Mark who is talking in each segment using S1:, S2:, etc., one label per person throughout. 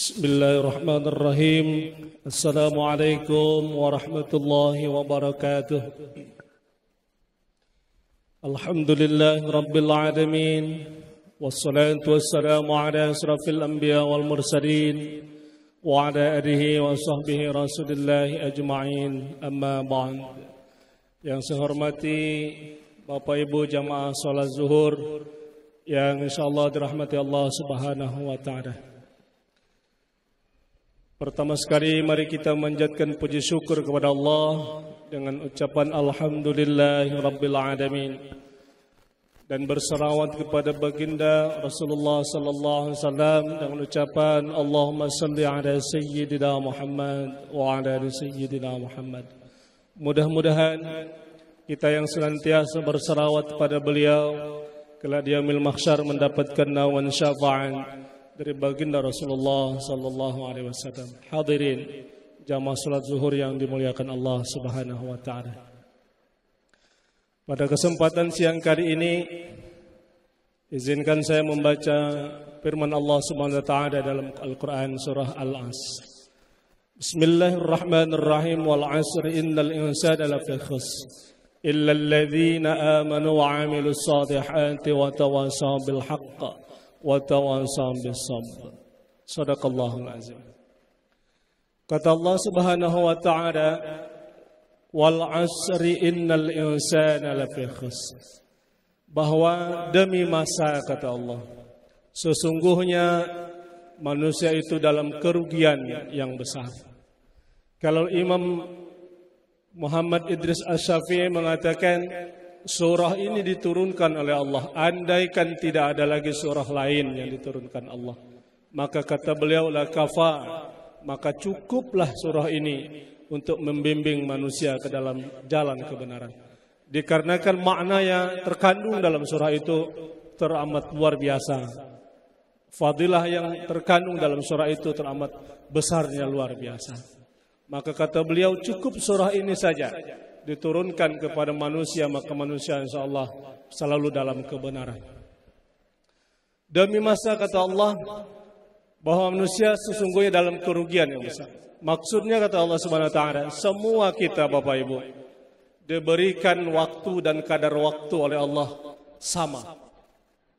S1: Bismillahirrahmanirrahim. Assalamualaikum warahmatullahi wabarakatuh. Alhamdulillah Rabbil Alamin. Wassalatu wassalamu ala asrafil anbiya wal mursalin wa ala alihi wa sahbihi rasulillahi ajma'in. Amma ba'd. Yang saya hormati Bapak Ibu jamaah salat zuhur yang insyaallah dirahmati Allah Subhanahu wa taala. Pertama sekali mari kita manjatkan puji syukur kepada Allah dengan ucapan Alhamdulillahi Rabbil Alamin dan berselawat kepada baginda Rasulullah sallallahu alaihi wasallam dengan ucapan Allahumma salli ala sayyidina Muhammad wa ala ali sayyidina Muhammad. Mudah-mudahan kita yang senantiasa berselawat pada beliau kelak di yaumil mahsyar mendapatkan naungan syafaat dari baginda Rasulullah sallallahu alaihi wasallam. Hadirin jamaah salat zuhur yang dimuliakan Allah Subhanahu wa taala. Pada kesempatan siang kali ini izinkan saya membaca firman Allah Subhanahu wa taala dalam Al-Qur'an surah Al-Asr. Bismillahirrahmanirrahim. Wal 'asri innal insana lafi khusr illa alladhina amanu wa 'amilus salihati wa tawasaw bil haqq wa tawasaw bis sabr. Shadaqallahul azim. Kata Allah Subhanahu wa taala, wal 'asri innal insana lafi khusr. Bahwa demi masa, kata Allah, sesungguhnya manusia itu dalam kerugian yang besar. Kalau Imam Muhammad Idris Asy-Syafi'i mengatakan surah ini diturunkan oleh Allah, andaikan tidak ada lagi surah lain yang diturunkan Allah, maka kata beliau la kafa, maka cukuplah surah ini untuk membimbing manusia ke dalam jalan kebenaran. Dikarenakan makna yang terkandung dalam surah itu teramat luar biasa. Fadilah yang terkandung dalam surah itu teramat besarnya, luar biasa. Maka kata beliau cukup surah ini saja diturunkan kepada manusia, maka manusia insyaallah selalu dalam kebenaran. Demi masa, kata Allah, bahwa manusia sesungguhnya dalam kerugian yang besar. Maksudnya, kata Allah Subhanahu wa taala, semua kita Bapak Ibu diberikan waktu dan kadar waktu oleh Allah sama.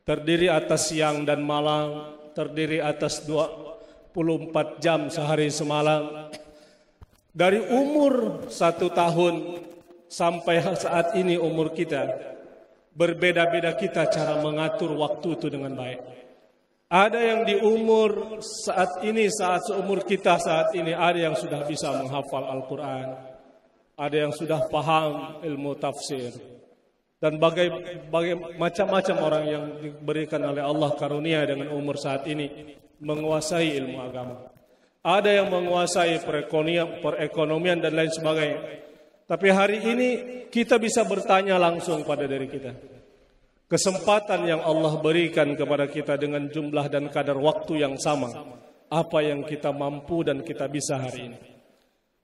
S1: Terdiri atas siang dan malam, terdiri atas 24 jam sehari semalam. Dari umur 1 tahun sampai saat ini umur kita, berbeda-beda kita cara mengatur waktu itu dengan baik. Ada yang di umur saat ini, saat seumur kita saat ini, ada yang sudah bisa menghafal Al-Quran, ada yang sudah paham ilmu tafsir, dan macam-macam orang yang diberikan oleh Allah karunia dengan umur saat ini menguasai ilmu agama. Ada yang menguasai perekonomian dan lain sebagainya. Tapi hari ini kita bisa bertanya langsung pada diri kita. Kesempatan yang Allah berikan kepada kita dengan jumlah dan kadar waktu yang sama, apa yang kita mampu dan kita bisa hari ini?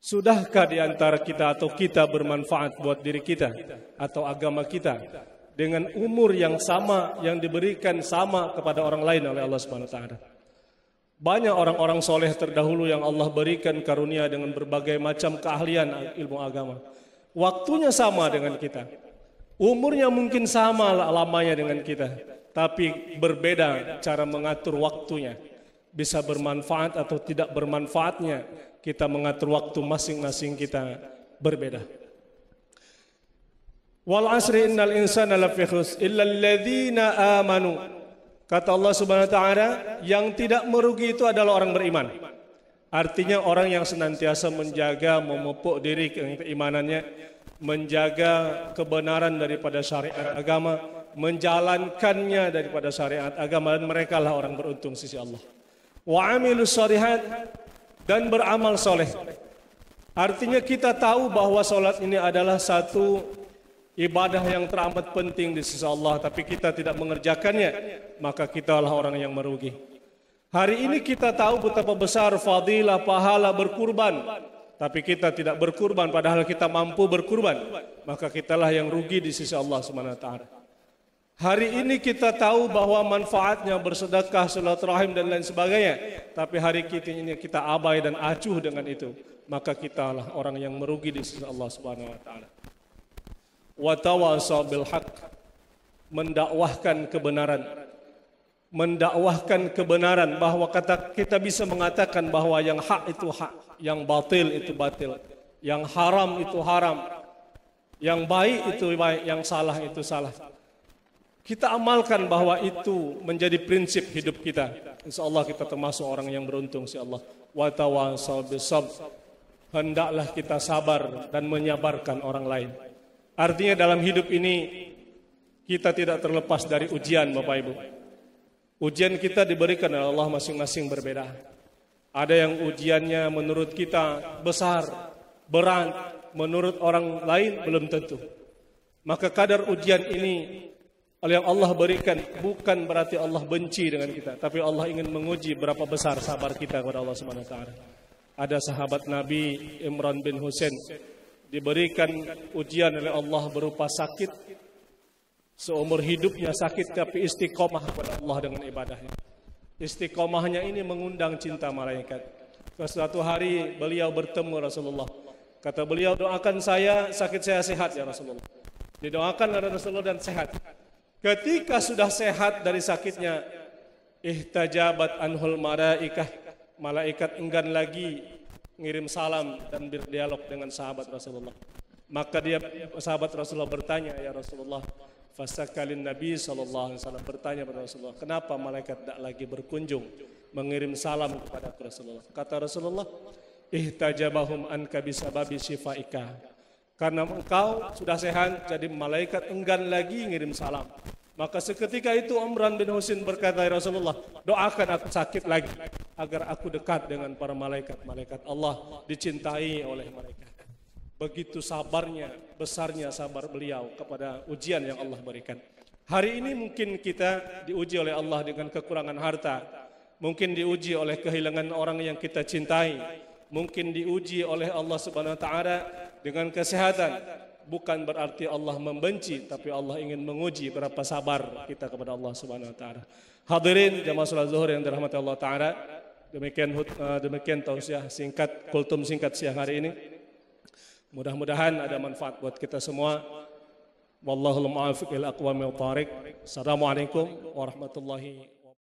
S1: Sudahkah di antara kita atau kita bermanfaat buat diri kita atau agama kita dengan umur yang sama, yang diberikan sama kepada orang lain oleh Allah Subhanahu wa taala? Banyak orang-orang soleh terdahulu yang Allah berikan karunia dengan berbagai macam keahlian ilmu agama. Waktunya sama dengan kita. Umurnya mungkin sama lamanya dengan kita. Tapi berbeda cara mengatur waktunya. Bisa bermanfaat atau tidak bermanfaatnya. Kita mengatur waktu masing-masing kita berbeda. Wal 'asri innal insana lafi khusr illa alladhina amanu. Kata Allah Subhanahu wa taala, yang tidak merugi itu adalah orang beriman. Artinya orang yang senantiasa menjaga, memupuk diri keimanannya, menjaga kebenaran daripada syariat agama, menjalankannya daripada syariat agama, dan mereka lah orang beruntung sisi Allah. Wa 'amilus shalihat, dan beramal soleh. Artinya kita tahu bahwa salat ini adalah satu ibadah yang teramat penting di sisi Allah, tapi kita tidak mengerjakannya, maka kita lah orang yang merugi. Hari ini kita tahu betapa besar fadilah pahala berkurban, tapi kita tidak berkurban padahal kita mampu berkurban, maka kitalah yang rugi di sisi Allah Subhanahu wa taala. Hari ini kita tahu bahwa manfaatnya bersedekah, silaturahim dan lain sebagainya. Tapi hari ini kita abai dan acuh dengan itu. Maka kitalah orang yang merugi di sisi Allah Subhanahu wa taala. Wa tawasaw bil haqq, mendakwahkan kebenaran. Mendakwahkan kebenaran, bahwa kita bisa mengatakan bahwa yang hak itu hak, yang batil itu batil, yang haram itu haram, yang baik itu baik, yang salah itu salah. Kita amalkan bahwa itu menjadi prinsip hidup kita. InsyaAllah kita termasuk orang yang beruntung, insyaAllah. Wa tawasaw bis sabr, hendaklah kita sabar dan menyabarkan orang lain. Artinya dalam hidup ini kita tidak terlepas dari ujian, Bapak Ibu. Ujian kita diberikan oleh Allah masing-masing berbeda. Ada yang ujiannya menurut kita besar, berat, menurut orang lain belum tentu. Maka kadar ujian ini yang Allah berikan bukan berarti Allah benci dengan kita, tapi Allah ingin menguji berapa besar sabar kita kepada Allah Subhanahu wa taala. Ada sahabat Nabi Imran bin Husain diberikan ujian oleh Allah berupa sakit. Seumur hidupnya sakit, tapi istiqomah kepada Allah dengan ibadahnya. Istiqomahnya ini mengundang cinta malaikat. Suatu hari beliau bertemu Rasulullah. Kata beliau, doakan saya, sakit saya sehat ya Rasulullah. Didoakan oleh Rasulullah dan sehat. Ketika sudah sehat dari sakitnya, ihtajabat anhul malaikah, malaikat enggan lagi ngirim salam dan berdialog dengan sahabat Rasulullah. Maka sahabat Rasulullah bertanya, ya Rasulullah, fasakalin Nabi SAW bertanya kepada Rasulullah, kenapa malaikat tidak lagi berkunjung mengirim salam kepada Rasulullah? Kata Rasulullah, ihtajabahum anka bisababi syifaika. Karena engkau sudah sehat, jadi malaikat enggan lagi ngirim salam. Maka seketika itu Imran bin Husain berkata, ya Rasulullah, doakan aku sakit lagi agar aku dekat dengan para malaikat Allah, dicintai oleh malaikat. Begitu sabarnya, besarnya sabar beliau kepada ujian yang Allah berikan. Hari ini mungkin kita diuji oleh Allah dengan kekurangan harta, mungkin diuji oleh kehilangan orang yang kita cintai, mungkin diuji oleh Allah Subhanahu wa taala dengan kesehatan. Bukan berarti Allah membenci, tapi Allah ingin menguji berapa sabar kita kepada Allah Subhanahu wa taala. Hadirin jamaah salat zuhur yang dirahmati Allah taala, demikian tausiah singkat, kultum singkat siang hari ini. Mudah-mudahan ada manfaat buat kita semua. Wallahul muwaffiq ila aqwamit thariq. Assalamualaikum warahmatullahi